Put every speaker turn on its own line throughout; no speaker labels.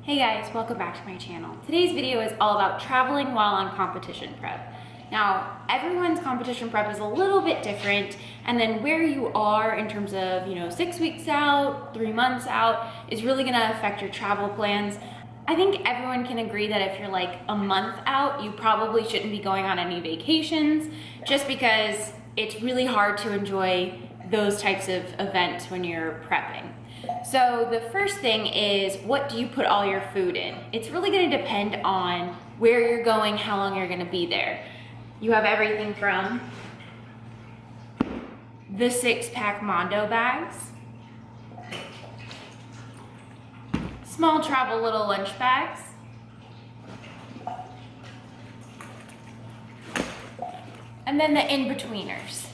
Hey guys, welcome back to my channel. Today's video is all about traveling while on competition prep. Now, everyone's competition prep is a little bit different, and then where you are in terms of, 6 weeks out, 3 months out, is really gonna affect your travel plans. I think everyone can agree that if you're like a month out, you probably shouldn't be going on any vacations, just because it's really hard to enjoy those types of events when you're prepping. So the first thing is, what do you put all your food in? It's really going to depend on where you're going, how long you're going to be there. You have everything from the 6-pack Mondo bags, small travel little lunch bags, and then the in-betweeners.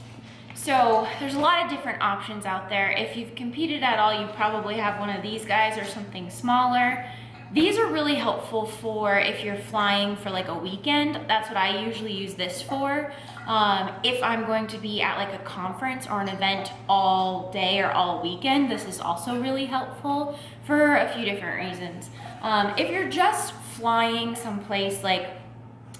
So there's a lot of different options out there. If you've competed at all, you probably have one of these guys or something smaller. These are really helpful for if you're flying for like a weekend. That's what I usually use this for. If I'm going to be at like a conference or an event all day or all weekend, this is also really helpful for a few different reasons. If you're just flying someplace, like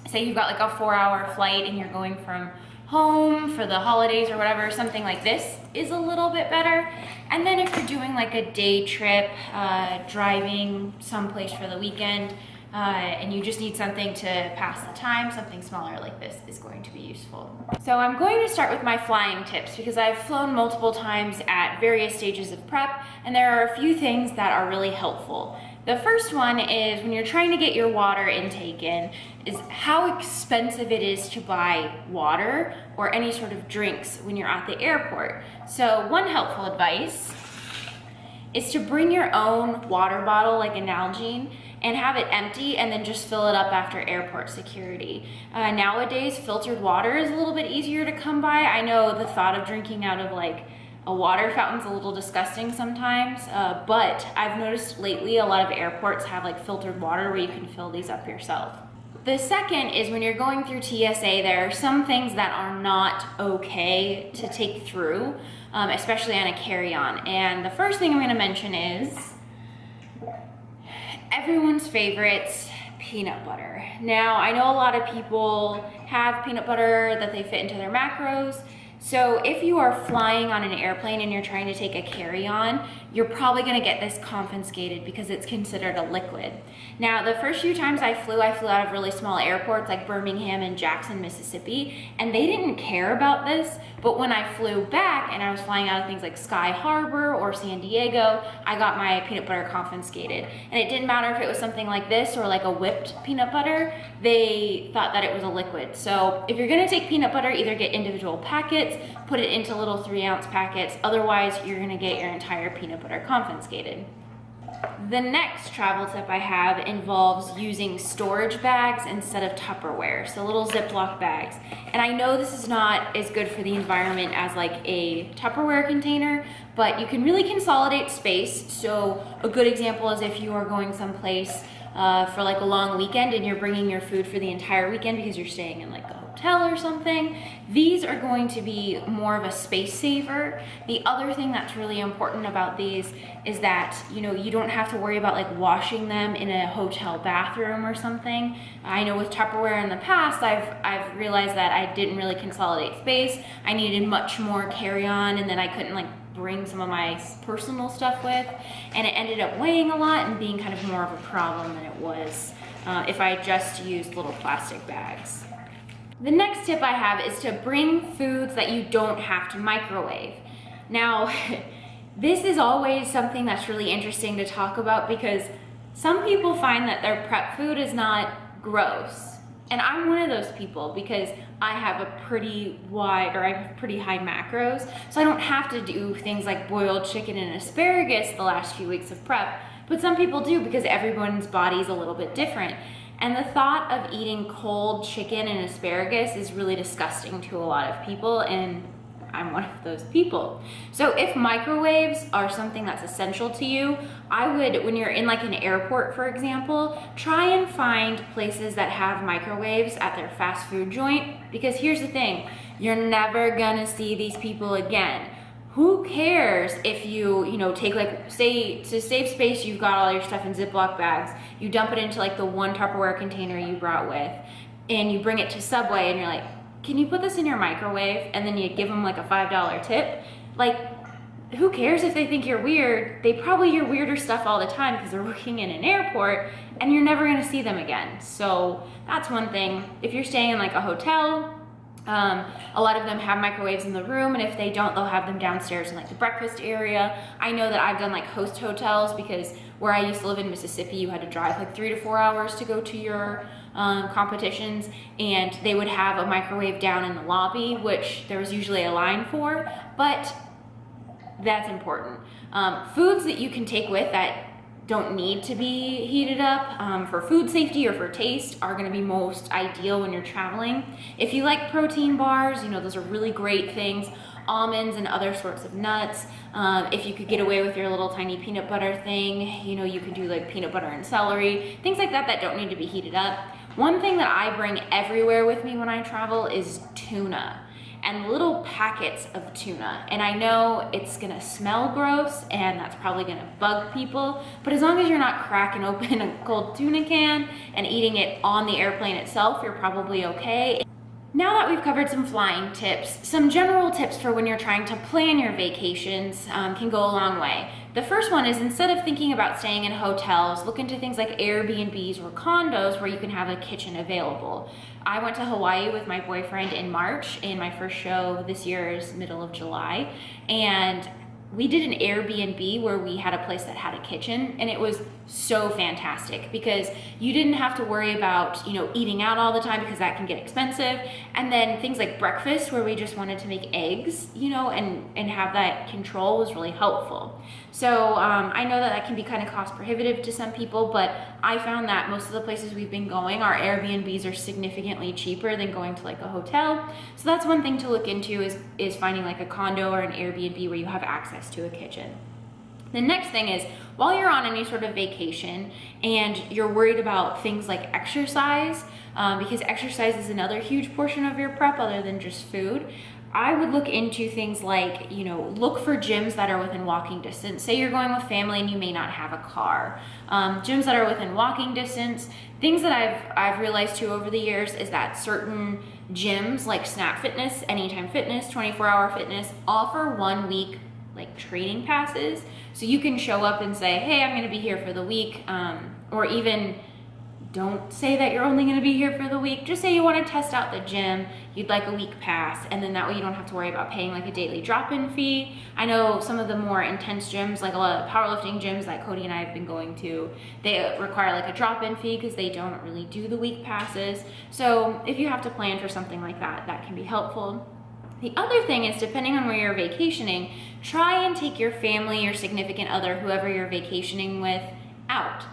say you've got like a 4-hour flight and you're going from home for the holidays or whatever, something like this is a little bit better. And then if you're doing like a day trip, driving someplace for the weekend, and you just need something to pass the time, something smaller like this is going to be useful. So I'm going to start with my flying tips because I've flown multiple times at various stages of prep, and there are a few things that are really helpful. The first one is when you're trying to get your water intake in, is how expensive it is to buy water or any sort of drinks when you're at the airport. So one helpful advice is to bring your own water bottle, like a NALGENE, and have it empty and then just fill it up after airport security. Nowadays, filtered water is a little bit easier to come by. I know the thought of drinking out of like a water fountain's a little disgusting sometimes, but I've noticed lately a lot of airports have like filtered water where you can fill these up yourself. The second is when you're going through TSA, there are some things that are not okay to take through, especially on a carry-on. And the first thing I'm gonna mention is everyone's favorites, peanut butter. Now, I know a lot of people have peanut butter that they fit into their macros. So if you are flying on an airplane and you're trying to take a carry-on, you're probably gonna get this confiscated because it's considered a liquid. Now, the first few times I flew out of really small airports like Birmingham and Jackson, Mississippi, and they didn't care about this, but when I flew back and I was flying out of things like Sky Harbor or San Diego, I got my peanut butter confiscated. And it didn't matter if it was something like this or like a whipped peanut butter, they thought that it was a liquid. So if you're gonna take peanut butter, either get individual packets, put it into little 3-ounce packets, otherwise you're gonna get your entire peanut butter confiscated. The next travel tip I have involves using storage bags instead of Tupperware, so little ZIPLOck bags. And I know this is not as good for the environment as like a Tupperware container, but you can really consolidate space. So a good example is if you are going someplace for like a long weekend and you're bringing your food for the entire weekend because you're staying in like a hotel or something, these are going to be more of a space saver. The other thing that's really important about these is that you don't have to worry about like washing them in a hotel bathroom or something. I know with Tupperware in the past, I've realized that I didn't really consolidate space. I needed much more carry-on, and then I couldn't like bring some of my personal stuff with, and it ended up weighing a lot and being kind of more of a problem than it was if I just used little plastic bags. The next tip I have is to bring foods that you don't have to microwave. Now, this is always something that's really interesting to talk about because some people find that their prep food is not gross. And I'm one of those people because I have a pretty high macros, so I don't have to do things like boiled chicken and asparagus the last few weeks of prep, but some people do because everyone's body is a little bit different. And the thought of eating cold chicken and asparagus is really disgusting to a lot of people, and I'm one of those people. So if microwaves are something that's essential to you, I would, when you're in like an airport, for example, try and find places that have microwaves at their fast food joint, because here's the thing, you're never gonna see these people again. who cares if you know, take like, say to save space, you've got all your stuff in Ziploc bags, you dump it into like the one Tupperware container you brought with, and you bring it to Subway and you're like, can you put this in your microwave? And then you give them like a $5 tip. Like, who cares if they think you're weird? They probably hear weirder stuff all the time because they're working in an airport and you're never gonna see them again. So that's one thing. If you're staying in like a hotel, a lot of them have microwaves in the room, and if they don't, they'll have them downstairs in like the breakfast area. I know that I've done like host hotels, because where I used to live in Mississippi, you had to drive like 3 to 4 hours to go to your competitions, and they would have a microwave down in the lobby, which there was usually a line for, but that's important. Foods that you can take with that don't need to be heated up for food safety or for taste are going to be most ideal when you're traveling. If you like protein bars, you know, those are really great things. Almonds and other sorts of nuts. If you could get away with your little tiny peanut butter thing, you know, you can do like peanut butter and celery, things like that that don't need to be heated up. One thing that I bring everywhere with me when I travel is tuna, and little packets of tuna. And I know it's gonna smell gross and that's probably gonna bug people, but as long as you're not cracking open a cold tuna can and eating it on the airplane itself, you're probably okay. Now that we've covered some flying tips, some general tips for when you're trying to plan your vacations can go a long way. The first one is, instead of thinking about staying in hotels, look into things like Airbnbs or condos where you can have a kitchen available. I went to Hawaii with my boyfriend in March, and my first show this year is middle of July, and we did an Airbnb where we had a place that had a kitchen, and it was so fantastic because you didn't have to worry about, you know, eating out all the time, because that can get expensive. And then things like breakfast, where we just wanted to make eggs, you know, and have that control, was really helpful. So I know that that can be kind of cost prohibitive to some people, but I found that most of the places we've been going, our Airbnbs are significantly cheaper than going to like a hotel. So that's one thing to look into, is finding like a condo or an Airbnb where you have access to a kitchen. The next thing is, while you're on any sort of vacation and you're worried about things like exercise, because exercise is another huge portion of your prep other than just food, I would look into things like, you know, look for gyms that are within walking distance. Say you're going with family and you may not have a car. Gyms that are within walking distance. Things that I've realized too over the years is that certain gyms like Snap Fitness, Anytime Fitness, 24-Hour Fitness offer 1 week like training passes. So you can show up and say, hey, I'm going to be here for the week, or even don't say that you're only going to be here for the week. Just say you want to test out the gym, you'd like a week pass, and then that way you don't have to worry about paying like a daily drop-in fee. I know some of the more intense gyms, like a lot of powerlifting gyms that Cody and I have been going to, they require like a drop-in fee because they don't really do the week passes. So if you have to plan for something like that, that can be helpful. The other thing is, depending on where you're vacationing, try and take your family, your significant other, whoever you're vacationing with, out.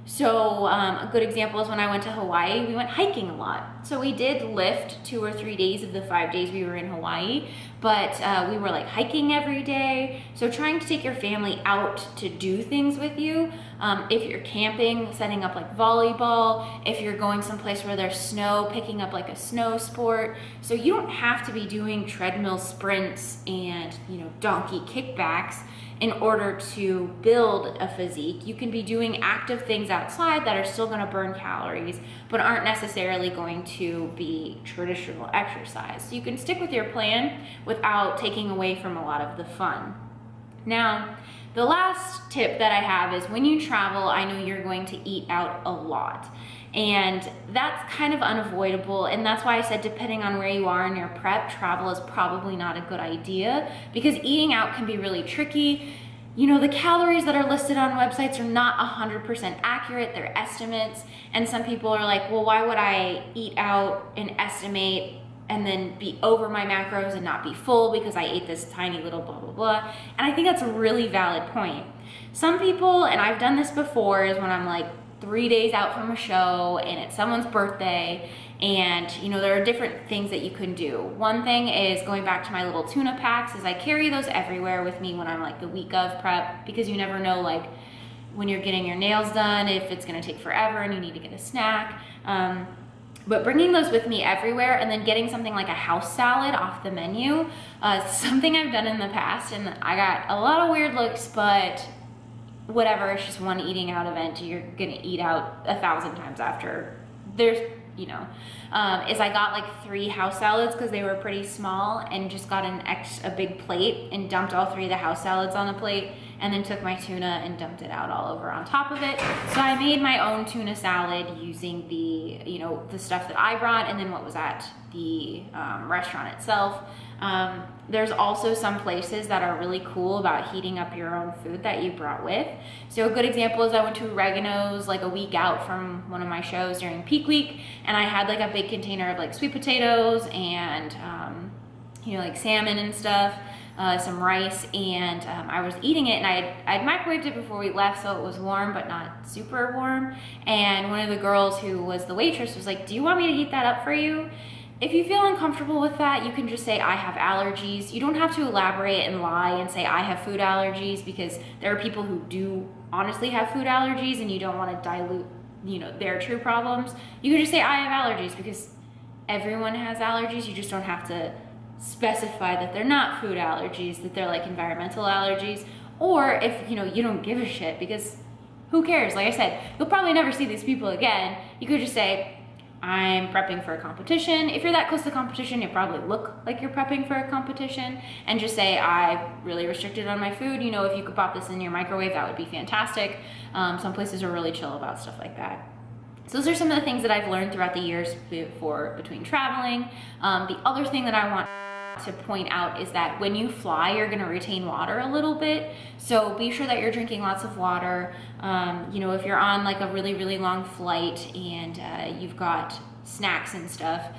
So a good example is when I went to Hawaii, we went hiking a lot. So we did lift 2 or 3 days of the 5 days we were in Hawaii, but we were like hiking every day. So trying to take your family out to do things with you. If you're camping, setting up like volleyball. If you're going someplace where there's snow, picking up like a snow sport. So you don't have to be doing treadmill sprints and, you know, donkey kickbacks in order to build a physique. You can be doing active things outside that are still going to burn calories, but aren't necessarily going to be traditional exercise. So you can stick with your plan without taking away from a lot of the fun. Now, the last tip that I have is, when you travel, I know you're going to eat out a lot. And that's kind of unavoidable, and that's why I said, depending on where you are in your prep, travel is probably not a good idea, because eating out can be really tricky. You know, the calories that are listed on websites are not 100% accurate, they're estimates, and some people are like, well, why would I eat out and estimate and then be over my macros and not be full because I ate this tiny little blah, blah, blah. And I think that's a really valid point. Some people, and I've done this before, is when I'm like 3 days out from a show and it's someone's birthday, and you know, there are different things that you can do. One thing is, going back to my little tuna packs, is I carry those everywhere with me when I'm like the week of prep, because you never know, like when you're getting your nails done, if it's gonna take forever and you need to get a snack. But bringing those with me everywhere and then getting something like a house salad off the menu, something I've done in the past, and I got a lot of weird looks, but whatever, it's just one eating out event. You're gonna eat out 1,000 times after. There's, you know, is I got like 3 house salads because they were pretty small, and just got a big plate and dumped all 3 of the house salads on a plate, and then took my tuna and dumped it out all over on top of it. So I made my own tuna salad using the, you know, the stuff that I brought and then what was at the restaurant itself. There's also some places that are really cool about heating up your own food that you brought with. So a good example is I went to Oregano's like a week out from one of my shows during peak week, and I had like a big container of like sweet potatoes and you know, like salmon and stuff, some rice, and I was eating it, and I'd microwaved it before we left, so it was warm but not super warm. And one of the girls who was the waitress was like, "Do you want me to heat that up for you?" If you feel uncomfortable with that, you can just say, "I have allergies." You don't have to elaborate and lie and say, "I have food allergies," because there are people who do honestly have food allergies, and you don't want to dilute, you know, their true problems. You can just say, "I have allergies," because everyone has allergies. You just don't have to specify that they're not food allergies, that they're like environmental allergies. Or if, you know, you don't give a shit, because who cares? Like I said, you'll probably never see these people again. You could just say, "I'm prepping for a competition." If you're that close to competition, you probably look like you're prepping for a competition, and just say, "I'm really restricted on my food. You know, if you could pop this in your microwave, that would be fantastic." Some places are really chill about stuff like that. So those are some of the things that I've learned throughout the years between traveling. The other thing that I want to point out is that when you fly, you're going to retain water a little bit. So be sure that you're drinking lots of water. You know, if you're on like a really, really long flight and you've got snacks and stuff,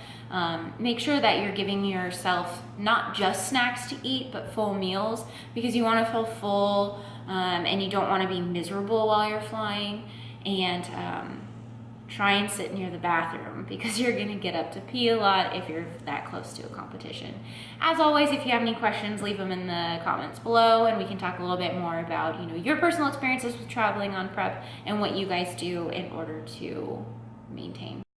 make sure that you're giving yourself not just snacks to eat, but full meals, because you want to feel full and you don't want to be miserable while you're flying. And try and sit near the bathroom, because you're gonna get up to pee a lot if you're that close to a competition. As always, if you have any questions, leave them in the comments below, and we can talk a little bit more about, you know, your personal experiences with traveling on prep and what you guys do in order to maintain.